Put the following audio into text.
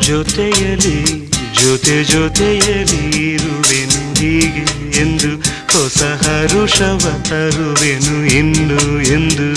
ಜೊತೆಯಲಿ ಜೊತೆಯಲಿ ಇರುವೆನು ಹೀಗೆ ಎಂದು ಹೊಸ ಹರುಷವ ತರುವೆನು ಇನ್ನು ಎಂದು